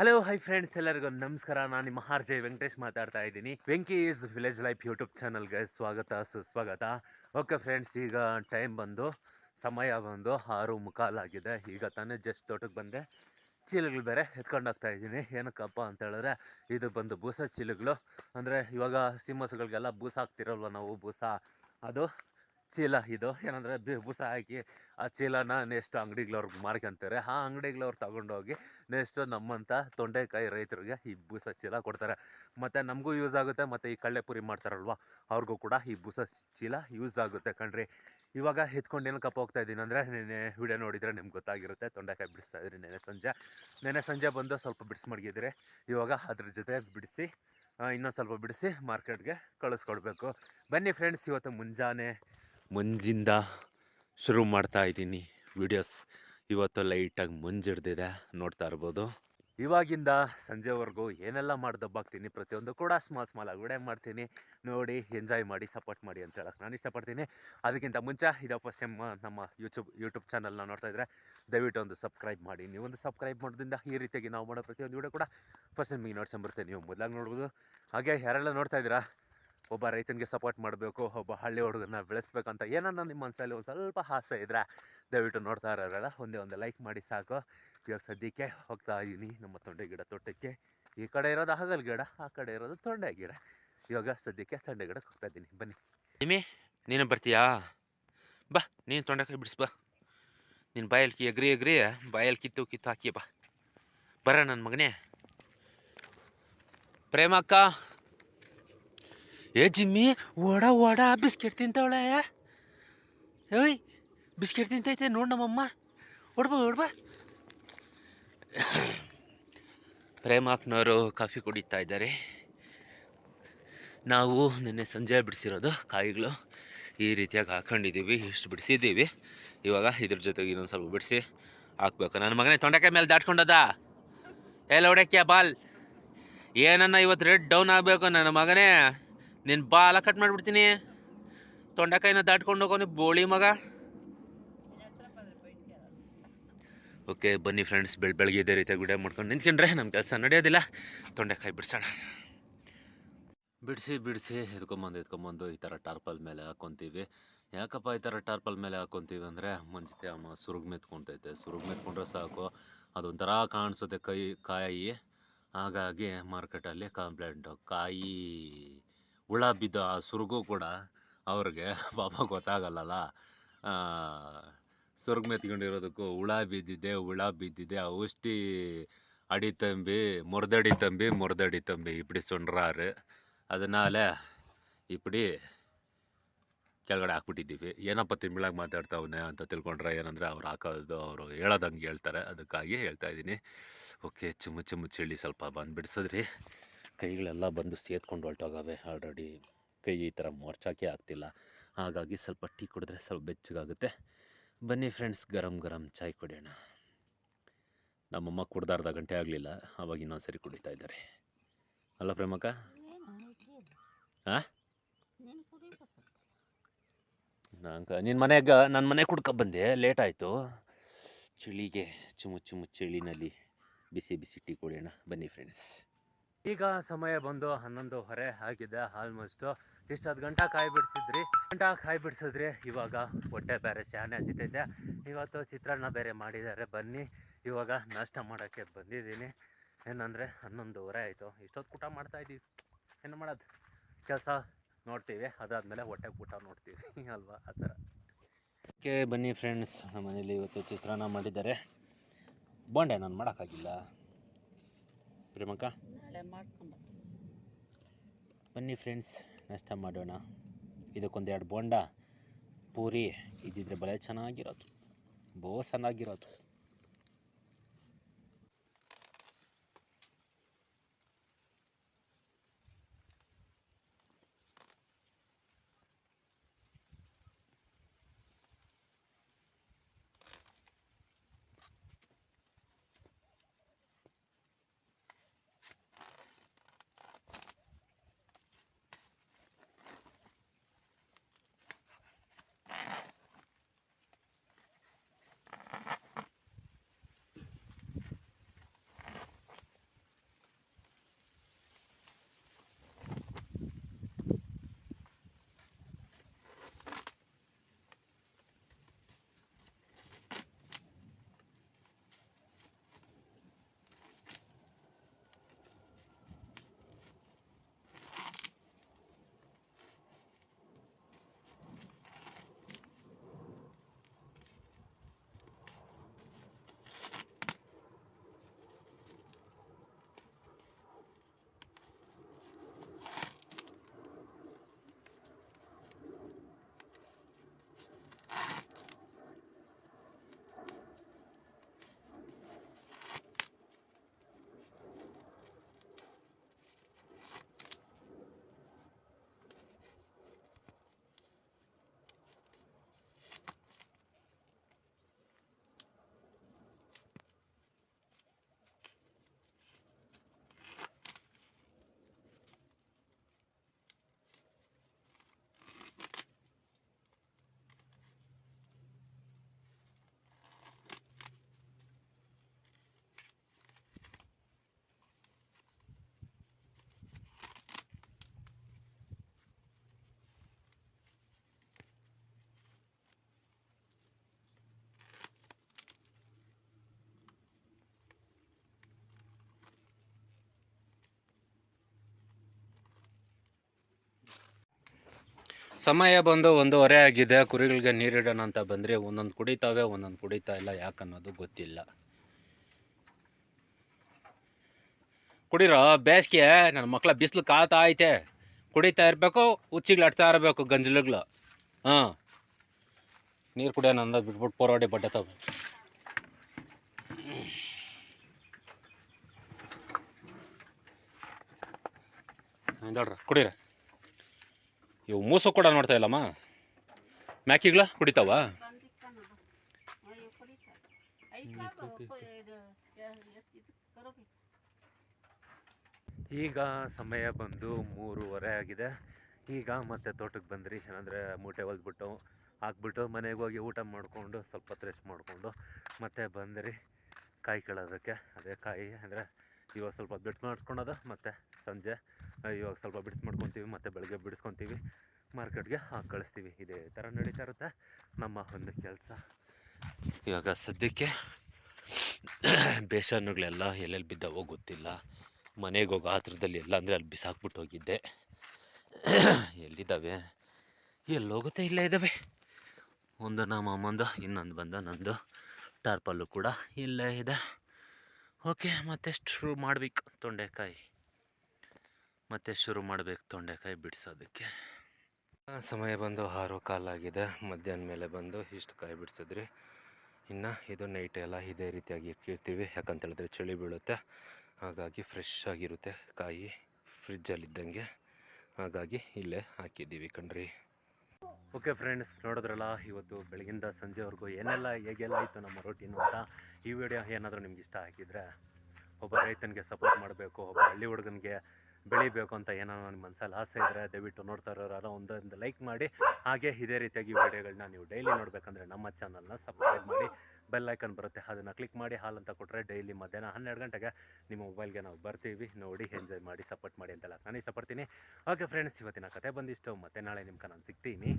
Hello hi friends, ಎಲ್ಲರಿಗೂ ನಮಸ್ಕಾರ. ನಾನು ನಿಮ್ಮ ಆರ್ ಜೆ ವೆಂಕಟೇಶ್ ಮಾತಾಡ್ತಾ ಇದ್ದೀನಿ. Venky is village life YouTube ಚಾನಲ್ಗೆ ಸ್ವಾಗತ ಸುಸ್ವಾಗತ. ಓಕೆ ಫ್ರೆಂಡ್ಸ್, ಈಗ ಸಮಯ ಬಂದು 6:15 ಆಗಿದೆ. ಈಗ ತಾನೇ ಜಸ್ಟ್ ತೋಟಕ್ಕೆ ಬಂದೆ. ಚೀಲಗಳು ಬೇರೆ ಎತ್ಕೊಂಡು ಹೋಗ್ತಾ ಇದ್ದೀನಿ. ಏನಕ್ಕಪ್ಪ ಅಂತ ಹೇಳಿದ್ರೆ, ಇದು ಬಂದು ಬೂಸ ಚೀಲಗಳು. ಅಂದರೆ ಇವಾಗ ಸಿಂಹಸುಗಳಿಗೆಲ್ಲ ಬೂಸ ಹಾಕ್ತಿರಲ್ವ ನಾವು, ಬೂಸ ಅದು ಚೀಲ. ಇದು ಏನಂದರೆ ಬೂಸ ಹಾಕಿ ಆ ಚೀಲನ ನೆಕ್ಸ್ಟ್ ಅಂಗಡಿಗಳವ್ರಿಗೆ ಮಾರ್ಕೊಂತಾರೆ. ಆ ಅಂಗಡಿಗಳವ್ರು ತಗೊಂಡೋಗಿ ನೆಕ್ಸ್ಟ್ ನಮ್ಮಂಥ ತೊಂಡೆಕಾಯಿ ರೈತರಿಗೆ ಈ ಬೂಸ ಚೀಲ ಕೊಡ್ತಾರೆ. ಮತ್ತು ನಮಗೂ ಯೂಸ್ ಆಗುತ್ತೆ, ಮತ್ತು ಈ ಕಳ್ಳೆಪುರಿ ಮಾಡ್ತಾರಲ್ವ ಅವ್ರಿಗೂ ಕೂಡ ಈ ಬೂಸ ಚೀಲ ಯೂಸ್ ಆಗುತ್ತೆ ಕಣ್ರಿ. ಇವಾಗ ಎತ್ಕೊಂಡು ಏನಕ್ಕಪ್ಪ ಹೋಗ್ತಾ ಇದ್ದೀನಿ ಅಂದರೆ, ನೆನ್ನೆ ವಿಡಿಯೋ ನೋಡಿದರೆ ನಿಮ್ಗೆ ಗೊತ್ತಾಗಿರುತ್ತೆ. ತೊಂಡೆಕಾಯಿ ಬಿಡಿಸ್ತಾ ಇದ್ರಿ ನೆನ್ನೆ ಸಂಜೆ ಬಂದು ಸ್ವಲ್ಪ ಬಿಡಿಸಿ ಮಡಗಿದ್ರೆ, ಇವಾಗ ಅದ್ರ ಜೊತೆ ಬಿಡಿಸಿ ಇನ್ನೊಂದು ಸ್ವಲ್ಪ ಬಿಡಿಸಿ ಮಾರ್ಕೆಟ್ಗೆ ಕಳಿಸ್ಕೊಡ್ಬೇಕು. ಬನ್ನಿ ಫ್ರೆಂಡ್ಸ್, ಇವತ್ತು ಮುಂಜಿಂದ ಶುರು ಮಾಡ್ತಾ ಇದ್ದೀನಿ ವಿಡಿಯೋಸ್. ಇವತ್ತು ಲೈಟಾಗಿ ಮುಂಜಿಡ್ದಿದೆ, ನೋಡ್ತಾ ಇರ್ಬೋದು. ಇವಾಗಿಂದ ಸಂಜೆವರೆಗೂ ಏನೆಲ್ಲ ಮಾಡ್ದಬ್ಬಾಗ್ತೀನಿ, ಪ್ರತಿಯೊಂದು ಕೂಡ ಸ್ಮಾಲ್ ಆಗಿ ವಿಡಿಯೋ ಮಾಡ್ತೀನಿ. ನೋಡಿ, ಎಂಜಾಯ್ ಮಾಡಿ, ಸಪೋರ್ಟ್ ಮಾಡಿ ಅಂತ ಹೇಳಕ್ಕೆ ನಾನು ಇಷ್ಟಪಡ್ತೀನಿ. ಅದಕ್ಕಿಂತ ಮುಂಚೆ ಇದೇ ಫಸ್ಟ್ ಟೈಮ್ ನಮ್ಮ ಯೂಟ್ಯೂಬ್ ಚಾನಲ್ನ ನೋಡ್ತಾ ಇದ್ದರೆ ದಯವಿಟ್ಟು ಒಂದು ಸಬ್ಸ್ಕ್ರೈಬ್ ಮಾಡಿ. ನೀವೊಂದು ಸಬ್ಸ್ಕ್ರೈಬ್ ಮಾಡೋದ್ರಿಂದ ಈ ರೀತಿಯಾಗಿ ನಾವು ಮಾಡೋ ಪ್ರತಿಯೊಂದು ವಿಡಿಯೋ ಕೂಡ ಫಸ್ಟ್ ಟೈಮ್ ನೋಡ್ಕೊಂಬರ್ತೇನೆ, ನೀವು ಮೊದಲಾಗಿ ನೋಡ್ಬೋದು. ಹಾಗೆ ಯಾರೆಲ್ಲ ನೋಡ್ತಾ ಇದ್ದೀರಾ, ಒಬ್ಬ ರೈತನಿಗೆ ಸಪೋರ್ಟ್ ಮಾಡಬೇಕು, ಒಬ್ಬ ಹಳ್ಳಿ ಹುಡುಗನ ಬೆಳೆಸ್ಬೇಕಂತ ಏನನ್ನ ನಿಮ್ಮ ಮನಸ್ಸಲ್ಲಿ ಒಂದು ಸ್ವಲ್ಪ ಆಸೆ ಇದ್ದರೆ ದಯವಿಟ್ಟು ನೋಡ್ತಾ ಇರೋರೆಲ್ಲ ಒಂದೇ ಲೈಕ್ ಮಾಡಿ ಸಾಕು. ಇವಾಗ ಸದ್ಯಕ್ಕೆ ಹೋಗ್ತಾ ಇದ್ದೀನಿ ನಮ್ಮ ತೊಂಡೆ ಗಿಡ ತೋಟಕ್ಕೆ. ಈ ಕಡೆ ಇರೋದು ಹಾಗಲ್ ಗಿಡ, ಆ ಕಡೆ ಇರೋದು ತೊಂಡೆ ಗಿಡ. ಇವಾಗ ಸದ್ಯಕ್ಕೆ ತೊಂಡೆ ಗಿಡಕ್ಕೆ ಹೋಗ್ತಾ ಇದ್ದೀನಿ, ಬನ್ನಿ. ನಿಮಿ, ನೀನು ಬರ್ತೀಯಾ? ಬಾ, ನೀನು ತೊಂಡೆಕಾಯಿ ಬಿಡಿಸ್ ಬಾ. ನಿನ್ನ ಬಾಯಲ್ಲಿ ಎಗ್ರಿ ಬಾಯಲ್ಲಿ ಕಿತ್ತು ಹಾಕಿ ಬಾ. ಬರ ನನ್ನ ಮಗನೇ. ಪ್ರೇಮಕ್ಕ, ಏ ಜಿಮ್ಮಿ, ಓಡ ಬಿಸ್ಕೆಟ್ ತಿಂತವಳೆ. ಏಯ್, ಬಿಸ್ಕೆಟ್ ತಿಂತೈತೆ ನೋಡು ನಮ್ಮಮ್ಮ. ಹೊಡ್ಬಾ. ಪ್ರೇಮಕ್ಕನವರು ಕಾಫಿ ಕುಡಿತಾ ಇದ್ದಾರೆ. ನಾವು ನಿನ್ನೆ ಸಂಜೆ ಬಿಡಿಸಿರೋದು ಕಾಯಿಗಳು ಈ ರೀತಿಯಾಗಿ ಹಾಕೊಂಡಿದ್ದೀವಿ. ಇಷ್ಟು ಬಿಡಿಸಿದ್ದೀವಿ. ಇವಾಗ ಇದ್ರ ಜೊತೆಗೆ ಇನ್ನೊಂದು ಸ್ವಲ್ಪ ಬಿಡಿಸಿ ಹಾಕ್ಬೇಕು. ನನ್ನ ಮಗನೇ ತೊಂಡೆಕಾಯಿ ಮೇಲೆ ದಾಟ್ಕೊಂಡದ. ಎಲ್ಲ ಹೊಡ್ಯಾಕ್ಯ ಬಾಲ್. ಏನನ್ನ ಇವತ್ತು ರೇಟ್ ಡೌನ್ ಆಗಬೇಕು ನನ್ನ ಮಗನೇ. ನಿನ್ನ ಬಾಲ ಕಟ್ ಮಾಡಿಬಿಡ್ತೀನಿ. ತೊಂಡೆಕಾಯಿನ ದಾಟ್ಕೊಂಡು ಹೋಗೋನು ಬೋಳಿ ಮಗ. ಓಕೆ ಬನ್ನಿ ಫ್ರೆಂಡ್ಸ್, ಬೆಳಗ್ಗೆ ಇದೇ ರೀತಿಯಾಗಿ ವಿಡಿಯೋ ಮಾಡ್ಕೊಂಡು ನಿಂತ್ಕೊಂಡ್ರೆ ನಮ್ಮ ಕೆಲಸ ನಡೆಯೋದಿಲ್ಲ. ತೊಂಡೆಕಾಯಿ ಬಿಡಿಸೋಣ. ಬಿಡಿಸಿ ಎತ್ಕೊಂಬಂದು ಈ ಥರ ಟಾರ್ಪಲ್ ಮೇಲೆ ಹಾಕ್ಕೊತೀವಿ. ಯಾಕಪ್ಪ ಈ ಥರ ಟಾರ್ಪಲ್ ಮೇಲೆ ಹಾಕ್ಕೊತೀವಿ ಅಂದರೆ, ಮುಂಚೆ ಅಮ್ಮ ಸುರುಗ್ ಮೆತ್ಕೊಂತೈತೆ. ಸುರುಗ್ ಮೆತ್ಕೊಂಡ್ರೆ ಸಾಕು, ಅದೊಂಥರ ಕಾಣಿಸುತ್ತೆ ಕಾಯಿ. ಹಾಗಾಗಿ ಮಾರ್ಕೆಟಲ್ಲಿ ಕಂಪ್ಲೇಂಟು, ಕಾಯಿ ಹುಳ ಬಿದ್ದ ಆ ಸುರುಗು ಕೂಡ ಅವ್ರಿಗೆ ಪಾಪ ಗೊತ್ತಾಗಲ್ಲಲ್ಲ. ಸುರುಗ್ ಮೆತ್ಕೊಂಡಿರೋದಕ್ಕೂ ಹುಳ ಬಿದ್ದಿದೆ ಔಷಧಿ ಅಡಿ ತಂಬಿ இப்படி சொல்கிறாரு. ಅದನ್ನಾಲ ಇಪ್ಪಡಿ ಕೆಳಗಡೆ ಹಾಕ್ಬಿಟ್ಟಿದ್ದೀವಿ. ಏನಪ್ಪ ತಿಂಗಳಾಗಿ ಮಾತಾಡ್ತಾವನೆ ಅಂತ ತಿಳ್ಕೊಂಡ್ರೆ, ಏನಂದರೆ ಅವರು ಹೇಳೋದಂಗೆ ಹೇಳ್ತಾರೆ, ಅದಕ್ಕಾಗಿ ಹೇಳ್ತಾ ಇದ್ದೀನಿ. ಓಕೆ, ಚುಮ್ಮು ಚಳಿ ಸ್ವಲ್ಪ ಬಂದು ಬಿಡಿಸಿದ್ರಿ. ಕೈಗಳೆಲ್ಲ ಬಂದು ಸೇದ್ಕೊಂಡು ಹೊರಟೋಗವೆ ಆಲ್ರೆಡಿ. ಕೈ ಈ ಥರ ಮೊರ್ಚಾಕೆ ಆಗ್ತಿಲ್ಲ, ಹಾಗಾಗಿ ಸ್ವಲ್ಪ ಟೀ ಕುಡಿದ್ರೆ ಸ್ವಲ್ಪ ಬೆಚ್ಚಗಾಗುತ್ತೆ. ಬನ್ನಿ ಫ್ರೆಂಡ್ಸ್, ಗರಂ ಚಾಯ್ ಕುಡಿಯೋಣ. ನಮ್ಮಮ್ಮ ಕುಡ್ದು ಅರ್ಧ ಗಂಟೆ ಆಗಲಿಲ್ಲ, ಅವಾಗ ಇನ್ನೊಂದು ಸರಿ ಕುಡಿತಾ ಇದ್ದಾರೆ. ಅಲ್ಲ ಪ್ರೇಮಕ್ಕ? ಹಾಂ, ನನ್ನ ಮನೆ ಕುಡ್ಕೊಬಂದೆ, ಲೇಟ್ ಆಯಿತು. ಚಳಿಗೆ ಚುಮ್ಮು ಚಳಿನಲ್ಲಿ ಬಿಸಿ ಟೀ ಕುಡಿಯೋಣ. ಬನ್ನಿ ಫ್ರೆಂಡ್ಸ್. ಈಗ ಸಮಯ ಬಂದು 11:30 ಆಗಿದೆ ಆಲ್ಮೋಸ್ಟು. ಇಷ್ಟೊತ್ತು ಗಂಟೆ ಕಾಯಿ ಬಿಡಿಸಿದ್ರಿ. ಇವಾಗ ಹೊಟ್ಟೆ ಬೇರೆ ಶಾನೆ ಹಸಿತೈತೆ. ಇವತ್ತು ಚಿತ್ರಾನ್ನ ಬೇರೆ ಮಾಡಿದ್ದಾರೆ. ಬನ್ನಿ, ಇವಾಗ ನಾಷ್ಟ ಮಾಡೋಕ್ಕೆ ಬಂದಿದ್ದೀನಿ. ಏನಂದರೆ 11:30 ಆಯಿತು. ಇಷ್ಟೊತ್ತು ಊಟ ಮಾಡ್ತಾಯಿದ್ದೀವಿ. ಏನು ಮಾಡೋದು, ಕೆಲಸ ನೋಡ್ತೀವಿ, ಅದಾದಮೇಲೆ ಹೊಟ್ಟೆಗೆ ಊಟ ನೋಡ್ತೀವಿ ಅಲ್ವಾ, ಆ ಥರ. ಓಕೆ ಬನ್ನಿ ಫ್ರೆಂಡ್ಸ್, ನಮ್ಮ ಮನೇಲಿ ಇವತ್ತು ಚಿತ್ರಾನ್ನ ಮಾಡಿದ್ದಾರೆ. ಬೋಂಡೆ ನಾನು ಮಾಡೋಕ್ಕಾಗಿಲ್ಲ. ಪ್ರೇಮಕ್ಕ, ಬನ್ನಿ ಫ್ರೆಂಡ್ಸ್, ನಾಷ್ಟ ಮಾಡೋಣ. ಇದಕ್ಕೊಂದೆರಡು ಬೋಂಡ ಪೂರಿ ಇದ್ದಿದ್ರೆ ಬಳೆ ಚೆನ್ನಾಗಿರೋದು, ಚೆನ್ನಾಗಿರೋದು. ಸಮಯ ಬಂದು 1:30 ಆಗಿದೆ. ಕುರಿಗಳಿಗೆ ನೀರಿಡೋಣ ಅಂತ ಬಂದರೆ ಒಂದೊಂದು ಕುಡಿತಾವೆ, ಒಂದೊಂದು ಕುಡಿತಾ ಇಲ್ಲ. ಯಾಕನ್ನೋದು ಗೊತ್ತಿಲ್ಲ. ಕುಡಿರೋ ಬೇಸಿಗೆ ನನ್ನ ಮಕ್ಕಳ ಬಿಸಿಲು ಕಾಯ್ತಾ ಐತೆ. ಕುಡಿತಾ ಇರಬೇಕು, ಹುಚ್ಚಿಗ್ಲಾಡ್ತಾ ಇರಬೇಕು ಗಂಜಲುಗಳು. ಹಾಂ, ನೀರು ಕುಡಿಯೋಣ ಅನ್ನೋದು ಬಿಟ್ಬಿಟ್ಟು ಪೋರಾಡಿ ಬಡ್ಡತಾವೆ. ನೋಡ್ರಿ ಕುಡೀರ. ಇವು ಮೂಸು ಕೂಡ ನೋಡ್ತಾ ಇಲ್ಲಮ್ಮ. ಮ್ಯಾಕಿಗಳ ಕುಡಿತಾವ. ಈಗ ಸಮಯ ಬಂದು 3:30 ಆಗಿದೆ. ಈಗ ಮತ್ತೆ ತೋಟಕ್ಕೆ ಬಂದ್ರಿ. ಏನಂದರೆ ಮೂಟೆ ಒಲ್ದ್ಬಿಟ್ಟು ಹಾಕ್ಬಿಟ್ಟು ಮನೆಗೆ ಹೋಗಿ ಊಟ ಮಾಡಿಕೊಂಡು ಸ್ವಲ್ಪ ಹೊತ್ತು ರೆಸ್ಟ್ ಮಾಡಿಕೊಂಡು ಮತ್ತೆ ಬಂದ್ರಿ ಕಾಯಿ ಕೀಳೋದಕ್ಕೆ. ಅದೇ ಕಾಯಿ ಅಂದರೆ ಇವಾಗ ಸ್ವಲ್ಪ ಬಿಡ್ಸ್ ಮಾಡಿಸ್ಕೊಳೋದು, ಮತ್ತು ಸಂಜೆ ಇವಾಗ ಸ್ವಲ್ಪ ಬಿಡ್ಸ್ ಮಾಡ್ಕೊತೀವಿ, ಮತ್ತು ಬೆಳಗ್ಗೆ ಬಿಡಿಸ್ಕೊತೀವಿ, ಮಾರ್ಕೆಟ್ಗೆ ಹಾಕಿ ಕಳಿಸ್ತೀವಿ. ಇದೇ ಥರ ನಡೀತಾ ಇರುತ್ತೆ ನಮ್ಮ ಒಂದು ಕೆಲಸ. ಇವಾಗ ಸದ್ಯಕ್ಕೆ ಬೇಸನ್ನುಗಳೆಲ್ಲ ಎಲ್ಲೆಲ್ಲಿ ಬಿದ್ದಾವೋ ಗೊತ್ತಿಲ್ಲ. ಮನೆಗೆ ಹೋಗೋ ಹತ್ರದಲ್ಲಿ ಎಲ್ಲ ಅಂದರೆ ಅಲ್ಲಿ ಬಿಸಾಕ್ಬಿಟ್ಟು ಹೋಗಿದ್ದೆ. ಎಲ್ಲಿದ್ದಾವೆ, ಎಲ್ಲೋಗುತ್ತೆ, ಇಲ್ಲೇ ಇದ್ದಾವೆ. ಒಂದು ನಮ್ಮ ಅಮ್ಮಂದು, ಇನ್ನೊಂದು ಬಂದು ನಂದು. ಟಾರ್ಪಲ್ಲು ಕೂಡ ಇಲ್ಲೇ ಇದೆ. ಓಕೆ, ಮತ್ತೆ ಶುರು ಮಾಡ್ಬೇಕು ತೊಂಡೆಕಾಯಿ. ಮತ್ತೆ ಶುರು ಮಾಡಬೇಕು ತೊಂಡೆಕಾಯಿ ಬಿಡಿಸೋದಕ್ಕೆ. ಸಮಯ ಬಂದು 6:15 ಆಗಿದೆ. ಮಧ್ಯಾಹ್ನ ಮೇಲೆ ಬಂದು ಇಷ್ಟು ಕಾಯಿ ಬಿಡಿಸಿದ್ರಿ. ಇನ್ನು ಇದು ನೈಟ್ ಎಲ್ಲ ಇದೇ ರೀತಿಯಾಗಿ ಇಟ್ಟಿರ್ತೀವಿ. ಯಾಕಂತೇಳಿದ್ರೆ ಚಳಿ ಬೀಳುತ್ತೆ, ಹಾಗಾಗಿ ಫ್ರೆಶ್ ಆಗಿರುತ್ತೆ ಕಾಯಿ, ಫ್ರಿಜ್ಜಲ್ಲಿದ್ದಂಗೆ. ಹಾಗಾಗಿ ಇಲ್ಲೇ ಹಾಕಿದ್ದೀವಿ ಕಣ್ರಿ. ಓಕೆ ಫ್ರೆಂಡ್ಸ್, ನೋಡಿದ್ರಲ್ಲ ಇವತ್ತು ಬೆಳಗಿಂದ ಸಂಜೆವರೆಗೂ ಏನೆಲ್ಲ ಹೇಗೆಲ್ಲ ಇತ್ತು ನಮ್ಮ ರೂಟೀನು ಅಂತ. ಈ ವಿಡಿಯೋ ಏನಾದರೂ ನಿಮ್ಗೆ ಇಷ್ಟ ಆಗಿದ್ದರೆ, ಒಬ್ಬ ರೈತನಿಗೆ ಸಪೋರ್ಟ್ ಮಾಡಬೇಕು, ಒಬ್ಬ ಹಳ್ಳಿ ಹುಡುಗನಿಗೆ ಬೆಳಿಬೇಕು ಅಂತ ಏನೋ ನಿಮ್ಮ ಮನಸ್ಸಲ್ಲಿ ಆಸೆ ಇದ್ದರೆ ದಯವಿಟ್ಟು ನೋಡ್ತಾ ಇರೋರು ಒಂದೊಂದು ಲೈಕ್ ಮಾಡಿ. ಹಾಗೆ ಇದೇ ರೀತಿಯಾಗಿ ವಿಡಿಯೋಗಳನ್ನ ನೀವು ಡೈಲಿ ನೋಡಬೇಕಂದ್ರೆ ನಮ್ಮ ಚಾನಲ್ನ ಸಬ್ಸ್ಕ್ರೈಬ್ ಮಾಡಿ. ಬೆಲ್ ಐಕನ್ ಬರುತ್ತೆ, ಅದನ್ನು ಕ್ಲಿಕ್ ಮಾಡಿ ಹಾಲ್ ಅಂತ ಕೊಟ್ಟರೆ ಡೈಲಿ ಮಧ್ಯಾಹ್ನ 12 ಗಂಟೆಗೆ ನಿಮ್ಮ ಮೊಬೈಲ್ಗೆ ನಾವು ಬರ್ತೀವಿ. ನೋಡಿ, ಎಂಜಾಯ್ ಮಾಡಿ, ಸಪೋರ್ಟ್ ಮಾಡಿ ಅಂತೆಲ್ಲ ನಾನು ಇಷ್ಟಪಡ್ತೀನಿ. ಓಕೆ ಫ್ರೆಂಡ್ಸ್, ಇವತ್ತಿನ ಕತೆ ಬಂದಿಷ್ಟು. ಮತ್ತೆ ನಾಳೆ ನಿಮ್ಗೆ ನಾನು ಸಿಗ್ತೀನಿ.